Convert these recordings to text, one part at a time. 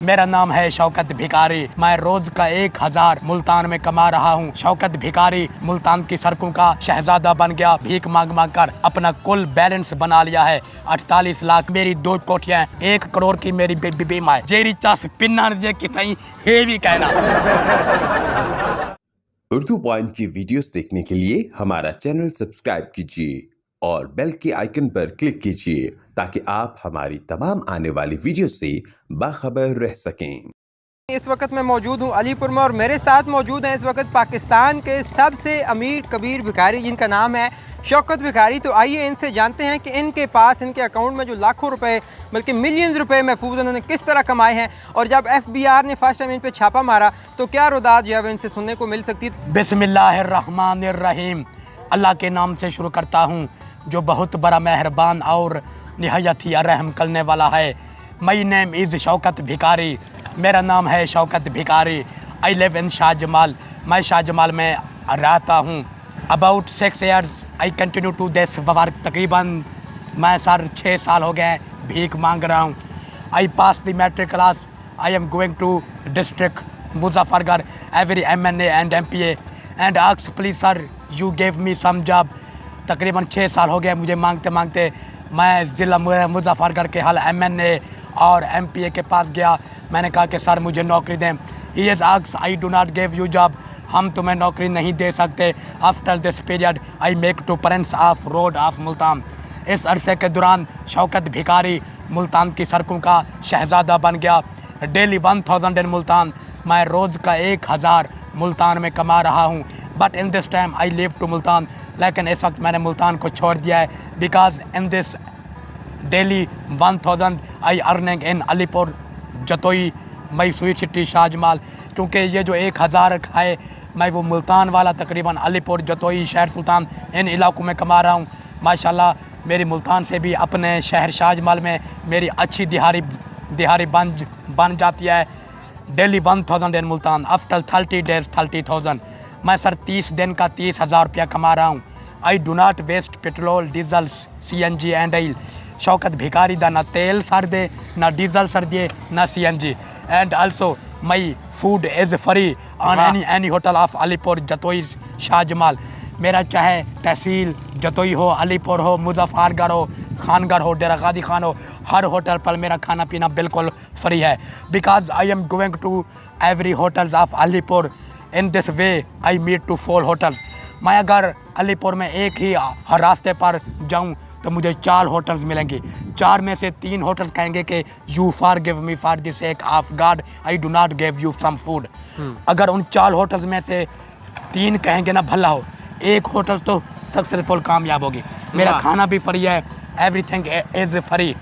मेरा नाम है शौकत भिखारी। मैं रोज का 1000 मुल्तान में कमा रहा हूँ। शौकत भिखारी मुल्तान की सड़कों का शहजादा बन गया। भीख मांग मांग कर अपना कुल बैलेंस बना लिया है 48 लाख। मेरी 2 कोठियाँ, 1 करोड़ की मेरी बीमा है। जेरी चास पिन्ना की सही हेवी कहना। उर्दू पॉइंट की वीडियोस देखने के लिए हमारा चैनल सब्सक्राइब कीजिए और बेल के आइकन पर क्लिक कीजिए ताकि आप हमारी तमाम आने वाली वीडियो से बाखबर रह सकें। इस वक्त मैं मौजूद हूँ अलीपुर में और मेरे साथ मौजूद हैं इस वक्त पाकिस्तान के सबसे अमीर कबीर भिखारी जिनका नाम है शौकत भिखारी। तो आइए इनसे जानते हैं कि इनके पास इनके अकाउंट में जो लाखों रुपए बल्कि मिलियंस रुपए महफूज उन्होंने किस तरह कमाए हैं और जब FBI ने फर्स्ट टाइम इन पे छापा मारा तो क्या रुदात जो है इनसे सुनने को मिल सकती है। बिस्मिल्लाहिर्रहमानिर्रहीम। अल्लाह के नाम से शुरू करता हूँ जो बहुत बड़ा मेहरबान और निहायत ही रहम करने वाला है। माई नेम इज़ शौकत भिखारी। मेरा नाम है Shaukat Bhikhari. I live in Shahjamal. मैं शाहजमाल में रहता हूँ। About 6 years I continue to this work. तकरीबन मैं 6 साल हो गए भीख मांग रहा हूँ। I pass the matric class. I am going to district Muzaffargarh every MNA and MPA and ask please sir you gave me some job. तकरीबन 6 साल हो गए मुझे मांगते मांगते। मैं ज़िला मुजफ्फरगढ़ के हल MNA और MPA के पास गया। मैंने कहा कि सर मुझे नौकरी दें। He is asked I do not give you job. हम तुम्हें नौकरी नहीं दे सकते। After this period I make to prince of road of Multan. इस अरसे के दौरान शौकत भिखारी मुल्तान की सड़कों का शहजादा बन गया। Daily 1000 in Multan. मैं रोज़ का 1000 मुल्तान में कमा रहा हूँ। But in this time I live to Multan. लेकिन इस वक्त मैंने मुल्तान को छोड़ दिया है because in this daily 1000 I earning in Alipur Jatoi my sweet city Shahjamal. क्योंकि ये जो 1000 है मैं वो मुल्तान वाला तकरीबन अलीपुर जतोई शहर सुल्तान इन इलाकों में कमा रहा हूँ। माशाल्लाह मेरी मुल्तान से भी अपने शहर शाहजमाल में मेरी अच्छी दिहाड़ी बन जाती है। Daily 1000 in Multan. After 30 days 30,000। मैं 30 दिन का 30,000 रुपया कमा रहा हूँ। I do not waste petrol diesel CNG and oil. Shaukat Bhikhari दा ना तेल सर दे ना डीजल सर दिए ना CNG and also my food is free on any hotel of Alipur Jatoi Shahjamal. मेरा चाहे तहसील जतोई हो, अलीपुर हो, मुजफ्फरगढ़ हो, खानगढ़ हो, डेरा गादी खान हो, हर होटल पर मेरा खाना पीना बिल्कुल फ्री है। Because I am going to every hotels of Alipur. In this way I meet to 4 hotels. मैं अगर अलीपुर में एक ही रास्ते पर जाऊं तो मुझे 4 होटल्स मिलेंगे। 4 में से 3 होटल्स कहेंगे कि you for give me for the sake of God I do not give you some food. अगर उन 4 होटल्स में से 3 कहेंगे ना भला हो, 1 होटल तो सक्सेसफुल कामयाब होगी। मेरा खाना भी फ्री है। Everything is free.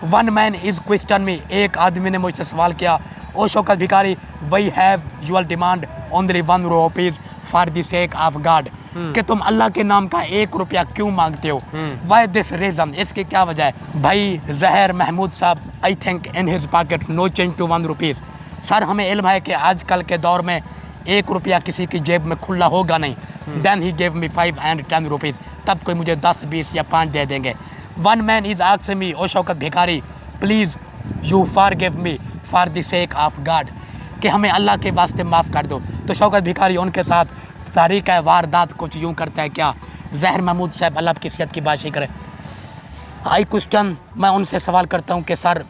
One man is question me. एक आदमी ने मुझसे सवाल किया, ओ शौकत भिखारी we have your demand only 1 rupees for the sake of God. कि तुम अल्लाह के नाम का 1 रुपया क्यों मांगते हो? Why this reason? इसकी क्या वजह है? भाई जहर महमूद साहब I think in his pocket no change to 1 rupees. Sir हमें इल्म है कि आजकल के दौर में 1 रुपया किसी की जेब में खुला होगा नहीं। Then he gave me 5 and 10 rupees. तब कोई मुझे 10, 20 या 5 दे देंगे। One man is asking me, oh Shaukat भिखारी please you for give me for the sake of God. कि हमें अल्लाह के वास्ते माफ़ कर दो। तो शौकत भिखारी उनके साथ तारीख है वारदात कुछ यूँ करता है क्या? जहर महमूद साहब अल्लाह की सेहत की बात करें। आई क्वेश्चन, मैं उनसे सवाल करता हूँ कि sir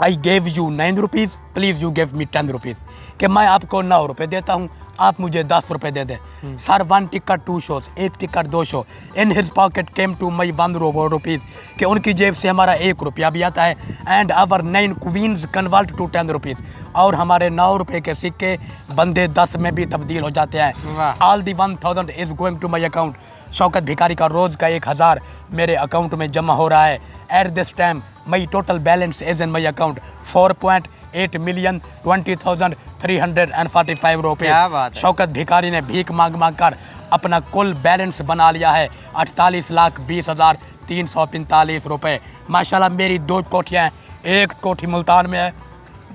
I gave you 9 rupees please you give me 10 rupees. कि मैं आपको 9 रुपये देता हूँ, आप मुझे 10 रुपये दे दें। Sir 1 ticket 2 shows, 1 ticket 2 show. In his pocket came to my 1 rupees. कि उनकी जेब से हमारा 1 रुपया भी आता है। And our 9 queens convert to 10 rupees. और हमारे 9 रुपये के सिक्के बंदे 10 में भी तब्दील हो जाते हैं। All the 1000 is going to my account. Shaukat Bhikhari का रोज़ का 1000 मेरे अकाउंट में जमा हो रहा है। At this time my total balance is in my account 4.8,20,345 रुपये। शौकत भिखारी ने भीख मांग मांग कर अपना कुल बैलेंस बना लिया है 48,20,345 रुपये। माशाल्लाह मेरी 2 कोठियाँ हैं। 1 कोठी मुल्तान में है,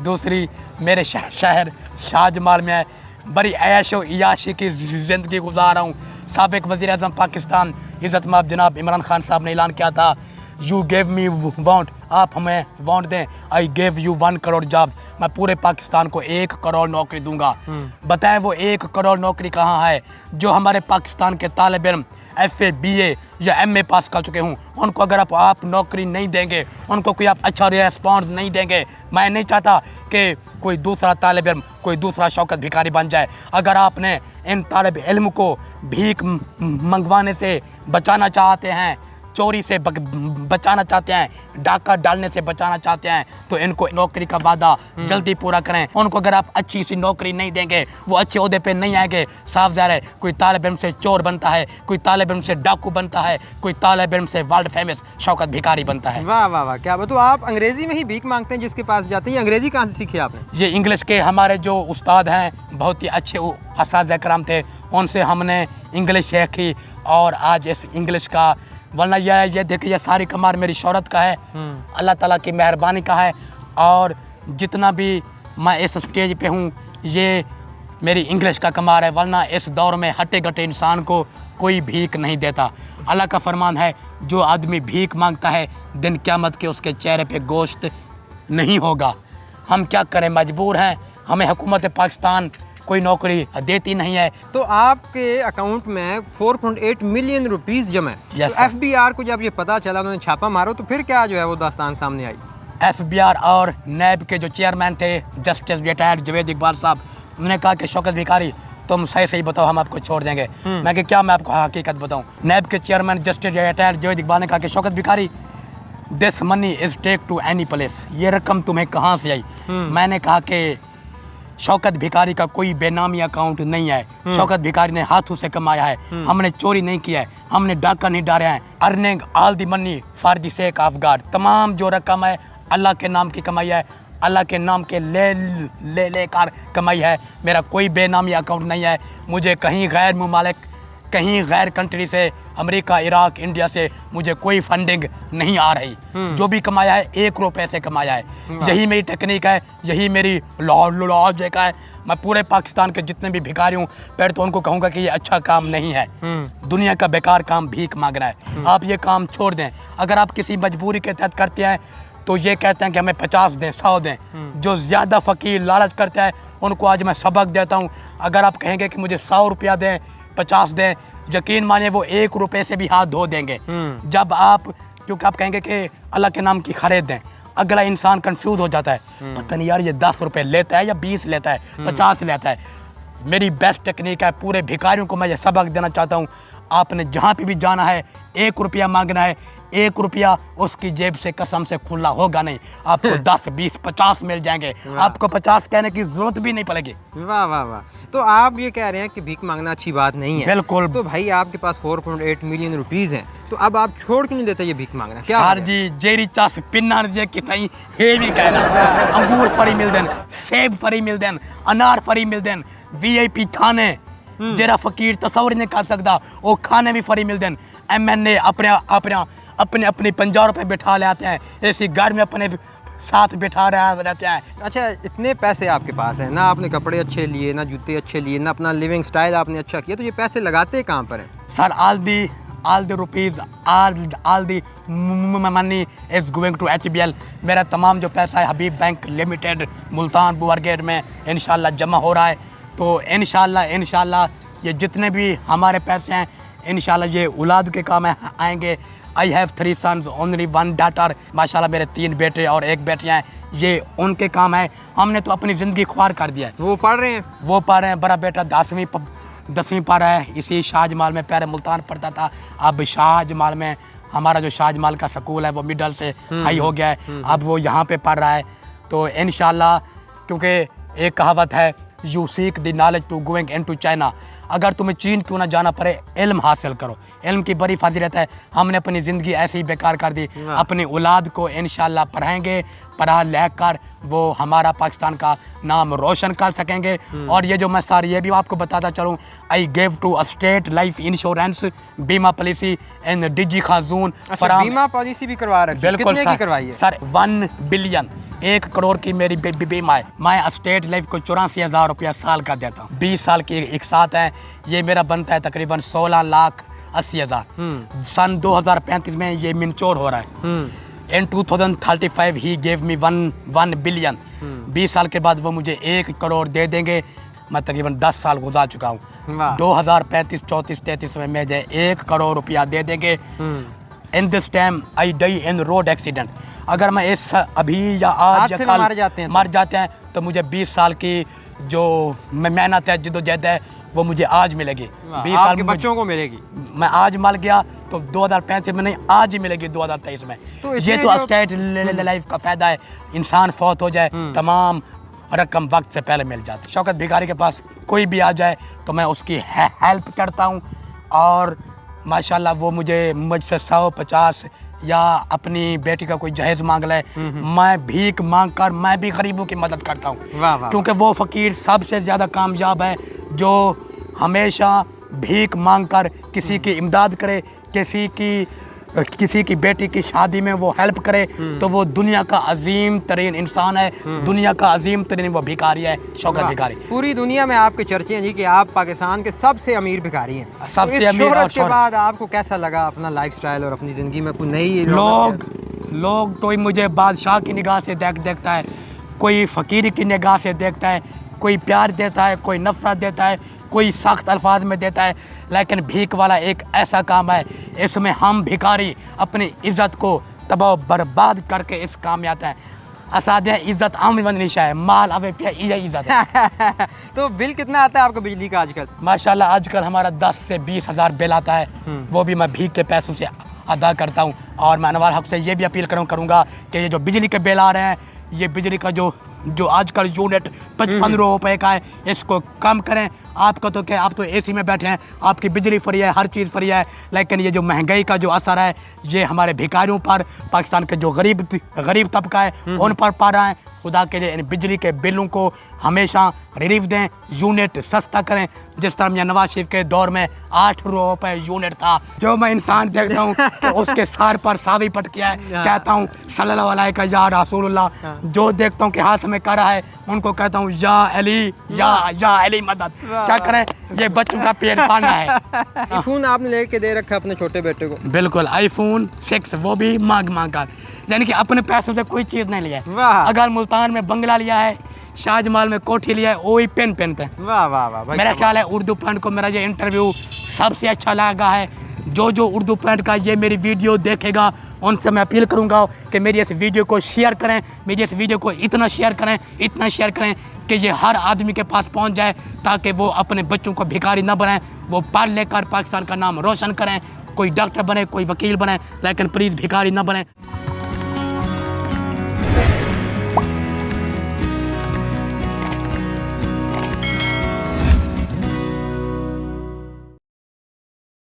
दूसरी मेरे शहर शाहजमाल में है। बड़ी ऐशो इयाशी की ज़िंदगी गुजार रहा हूँ। साबिक वज़ीर-ए-आज़म पाकिस्तान इज़्ज़त माब जनाब इमरान खान साहब ने ऐलान किया था, यू गेव मी वांट आप हमें वोट दें, I give you 1 crore job, मैं पूरे पाकिस्तान को 1 करोड़ नौकरी दूंगा। बताएं वो 1 करोड़ नौकरी कहाँ है? जो हमारे पाकिस्तान के तालिब इल्म FA BA या MA पास कर चुके हूँ, उनको अगर आप नौकरी नहीं देंगे, उनको कोई आप अच्छा रिस्पॉन्स नहीं देंगे, मैं नहीं चाहता कि कोई दूसरा तालिब इल्म, कोई दूसरा शौकत भिखारी बन जाए। अगर आपने इन तालिब इल्म को भीख मंगवाने से बचाना चाहते हैं, चोरी से बचाना चाहते हैं, डाका डालने से बचाना चाहते हैं, तो इनको नौकरी का वादा जल्दी पूरा करें। उनको अगर आप अच्छी सी नौकरी नहीं देंगे, वो अच्छे ओहदे पे नहीं आएंगे। साफ ज़ाहिर है कोई तालिब इल्म से चोर बनता है, कोई तालिब इल्म से डाकू बनता है, कोई तालिब इल्म से वर्ल्ड फेमस शौकत भिखारी बनता है। वाह वाह वाह, क्या बात। तो आप अंग्रेजी में ही भीख मांगते हैं जिसके पास जाते हैं? अंग्रेजी कहाँ से सीखी आपने? ये इंग्लिश के हमारे जो उस्ताद हैं, बहुत ही अच्छे असातिज़ा कराम थे, उनसे हमने इंग्लिश सीखी और आज इस इंग्लिश का, वरना ये देखिए ये सारी कमाल मेरी शोहरत का है, अल्लाह ताला की मेहरबानी का है। और जितना भी मैं इस स्टेज पे हूँ, ये मेरी इंग्लिश का कमाल है, वरना इस दौर में हट्टे गट्टे इंसान को कोई भीख नहीं देता। अल्लाह का फरमान है, जो आदमी भीख मांगता है दिन क़यामत के उसके चेहरे पे गोश्त नहीं होगा। हम क्या करें, मजबूर हैं, हमें हुकूमत पाकिस्तान कोई नौकरी देती नहीं है। तो आपके अकाउंट में 4.8 मिलियन रुपीस जमा है। Yes, तो FBI को जब ये पता चला, उन्होंने छापा मारो, तो फिर क्या जो है वो दास्तान सामने आई? FBR और नैब के जो चेयरमैन थे जस्टिस रिटायर्ड जावेद इकबाल साहब, उन्होंने कहा कि शौकत भिखारी तुम सही सही बताओ, हम आपको छोड़ देंगे। मैं कि क्या मैं आपको हकीकत बताऊं? नैब के chairman justice retired Javed Iqbal ने कहा कि Shaukat Bhikhari this money is take to any place, ये रकम तुम्हें कहाँ से आई? मैंने कहा कि शौकत भिखारी का कोई बेनामी अकाउंट नहीं है, शौकत भिखारी ने हाथों से कमाया है, हमने चोरी नहीं किया है, हमने डाका नहीं डाला है। Earning all the money for the sake of God, तमाम जो रकम है अल्लाह के नाम की कमाई है, अल्लाह के नाम के ले कर कमाई है। मेरा कोई बेनामी अकाउंट नहीं है, मुझे कहीं गैर मुमालिक, कहीं गैर कंट्री से, अमेरिका, इराक, इंडिया से मुझे कोई फंडिंग नहीं आ रही। जो भी कमाया है 1 रुपये से कमाया है। यही मेरी टेक्निक है, यही मेरी लॉजिक है। मैं पूरे पाकिस्तान के जितने भी भिखारी हूँ, पहले तो उनको कहूँगा कि ये अच्छा काम नहीं है, दुनिया का बेकार काम भीख मांगना है। आप ये काम छोड़ दें। अगर आप किसी मजबूरी के तहत करते हैं तो ये कहते हैं कि हमें 50 दें, 100 दें। जो ज़्यादा फ़कीर लालच करते हैं उनको आज मैं सबक देता हूँ। अगर आप कहेंगे कि मुझे 100 रुपया दें, 50 दें, यकीन मानिए वो 1 रुपये से भी हाथ धो देंगे। जब आप, क्योंकि आप कहेंगे कि अल्लाह के नाम की खरीद दें, अगला इंसान कंफ्यूज हो जाता है, पता नहीं यार ये 10 रुपये लेता है या 20 लेता है, 50 लेता है। मेरी बेस्ट टेक्निक है, पूरे भिखारियों को मैं ये सबक देना चाहता हूँ। आपने जहाँ पे भी जाना है 1 रुपया मांगना है, 1 रुपया उसकी जेब से कसम से खुला होगा नहीं। आपको 10, 20, 50 मिल जाएंगे, आपको 50 कहने की जरूरत भी नहीं पड़ेगी। वाह वाह वाह। तो आप ये कह रहे हैं कि भीख मांगना अच्छी बात नहीं है? बिल्कुल। तो भाई आपके पास 4.8 मिलियन रुपीस हैं, तो अब आप छोड़ क्यों नहीं देते ये भीख मांगना? क्या सर जी जेरी चास पिन्ना जे कि तई हे भी कहना अंगूर फरी मिल देन, सेब फरी मिल देन, अनार फरी मिल देन, VIP खाने जेरा फकीर तस्वर नहीं कर सकता वो खाने भी फरी मिल देन। MNA अपने 50 रुपये बिठा ले आते हैं, ऐसी घर में अपने साथ बिठा रहते हैं। अच्छा, इतने पैसे आपके पास हैं, ना आपने कपड़े अच्छे लिए, ना जूते अच्छे लिए, ना अपना लिविंग स्टाइल आपने अच्छा किया, तो ये पैसे लगाते कहाँ पर हैं? Sir all the rupees, all the money is going to HBL। मेरा तमाम जो पैसा है हबीब बैंक लिमिटेड मुल्तान बुआरगेट में इंशाल्लाह जमा हो रहा है। तो इंशाल्लाह ये जितने भी हमारे पैसे हैं इंशाल्लाह ये औलाद के काम आएंगे। I have 3 sons, only 1 daughter। माशाल्लाह मेरे 3 बेटे और 1 बेटियाँ हैं, ये उनके काम है। हमने तो अपनी ज़िंदगी ख्वार कर दिया है। वो पढ़ रहे हैं? वो पढ़ रहे हैं। बड़ा बेटा 10वीं पढ़ रहा है, इसी शाहजमाल में, पहले मुल्तान पढ़ता था, अब शाहजमाल में, हमारा जो शाहजमाल का स्कूल है वो मिडल से हाई हो गया है, अब वो यहाँ पे पढ़ रहा है। तो इंशाल्लाह, क्योंकि एक कहावत है, you seek the knowledge to going into China, अगर तुम्हें चीन क्यों ना जाना पड़े इल्म हासिल करो। इल्म की बड़ी फाजिलत है। हमने अपनी ज़िंदगी ऐसे ही बेकार कर दी, अपनी औलाद को इंशाल्लाह पढ़ाएंगे, पढ़ा लिख कर वो हमारा पाकिस्तान का नाम रोशन कर सकेंगे। और ये जो मैं सारी ये भी आपको बताता चलूँ, I give to state life insurance बीमा पॉलिसी इन डिजी खाजून। अच्छा, बीमा पॉलिसी भी करवा रखी है? बिल्कुल कितने की करवाई है? सर 1 बिलियन, 1 करोड़ की मेरी बीमा है। मैं स्टेट लाइफ को 84,000 रुपया साल का देता हूँ। 20 साल की एक साथ है, ये मेरा बनता है तकरीबन 16,80,000। सन 2035 में ये मिनचोर हो रहा है। इन 2035 ही गेव मी 1 बिलियन। 20 साल के बाद वो मुझे 1 करोड़ दे देंगे। मैं तकरीबन 10 साल गुजार चुका हूँ। 2035, 34, 33 में मुझे 1 करोड़ रुपया दे देंगे। In this time I die in road accident. अगर मैं इस अभी या आज या कल मर जाते हैं तो मुझे 20 साल की जो मेहनत है, जिद्दोजहद है, वो मुझे आज मिलेगी। 20 साल के बच्चों को मिलेगी। मैं आज मर गया तो 2035 में नहीं, आज ही मिलेगी 2023 में। तो ये तो स्टेट लाइफ का फ़ायदा है। इंसान फौत हो जाए तमाम रकम वक्त से पहले मिल जाती। शौकत भिखारी के पास कोई भी आ जाए तो मैं उसकी हेल्प करता हूँ और माशाल्लाह वो मुझसे 150 या अपनी बेटी का कोई जहेज मांग ले, मैं भीख मांग कर मैं भी गरीबों की मदद करता हूँ। क्योंकि वो फ़कीर सबसे ज़्यादा कामयाब है जो हमेशा भीख मांग कर किसी की इमदाद करे, किसी की बेटी की शादी में वो हेल्प करे, तो वो दुनिया का अजीम तरीन इंसान है, दुनिया का अजीम तरीन वो भिखारी है, शौकत भिखारी। पूरी दुनिया में आपके चर्चे हैं जी कि आप पाकिस्तान के सबसे अमीर भिखारी हैं। सबसे इस अमीर। शोहरत के बाद आपको कैसा लगा अपना लाइफस्टाइल और अपनी ज़िंदगी में कोई नई लोग कोई मुझे बादशाह की निगाह से देखता है, कोई फ़कीर की निगाह से देखता है, कोई प्यार देता है, कोई नफ़रत देता है, कोई सख्त अल्फाज में देता है। लेकिन भीख वाला एक ऐसा काम है, इसमें हम भिखारी अपनी इज़्ज़त को तबाह बर्बाद करके इस काम में आते हैं। असाध्य इज़्ज़त आमद निशा है, माल अवे पे ये इज़्ज़त है। तो बिल कितना आता है आपका बिजली का आजकल? माशाल्लाह आजकल हमारा 10 से 20 हज़ार बिल आता है, वो भी मैं भीख के पैसों से अदा करता हूँ। और मैं अनवार हक से ये भी अपील करूँगा कि ये जो बिजली के बिल आ रहे हैं, ये बिजली का जो आजकल यूनिट 55 रुपये का है, इसको कम करें। आपका तो क्या, आप तो एसी में बैठे हैं, आपकी बिजली फ्री है, हर चीज़ फ्री है, लेकिन ये जो महंगाई का जो असर है ये हमारे भिखारियों पर, पाकिस्तान के जो गरीब तबका है उन पर पड़ रहा है। खुदा के लिए इन बिजली के बिलों को हमेशा रिलीफ दें, यूनिट सस्ता करें। जिस तरह नवाज शरीफ के दौर में 8 रुपये यूनिट था, जो मैं इंसान देखता हूँ कि उसके सर पर सावी पटकिया है, कहता हूँ सल्लल्लाहु अलैहि या रसूलुल्लाह। जो देखता हूँ कि हाथ में कर रहा है, उनको कहता हूँ या अली मदद। क्या करें, ये बच्चों का पेट पालना है। आईफोन आपने लेके दे रखा अपने छोटे बेटे को? बिल्कुल, आईफोन 6, वो भी मांग कर, यानी कि अपने पैसों से कोई चीज़ नहीं लिया है। अगर मुल्तान में बंगला लिया है, शाहजमाल में कोठी लिया है, वही पेन पहनते हैं। वाह वाह वाह भाई। मेरा ख्याल है उर्दू पॉइंट को मेरा ये इंटरव्यू सबसे अच्छा लगा है। जो उर्दू पॉइंट का ये मेरी वीडियो देखेगा, उनसे मैं अपील करूंगा कि मेरी इस वीडियो को शेयर करें, मेरी इस वीडियो को इतना शेयर करें कि ये हर आदमी के पास पहुंच जाए, ताकि वो अपने बच्चों को भिखारी ना बनाएं, वो पढ़ लेकर पाकिस्तान का नाम रोशन करें, कोई डॉक्टर बने, कोई वकील बने, लेकिन प्लीज़ भिखारी ना बने।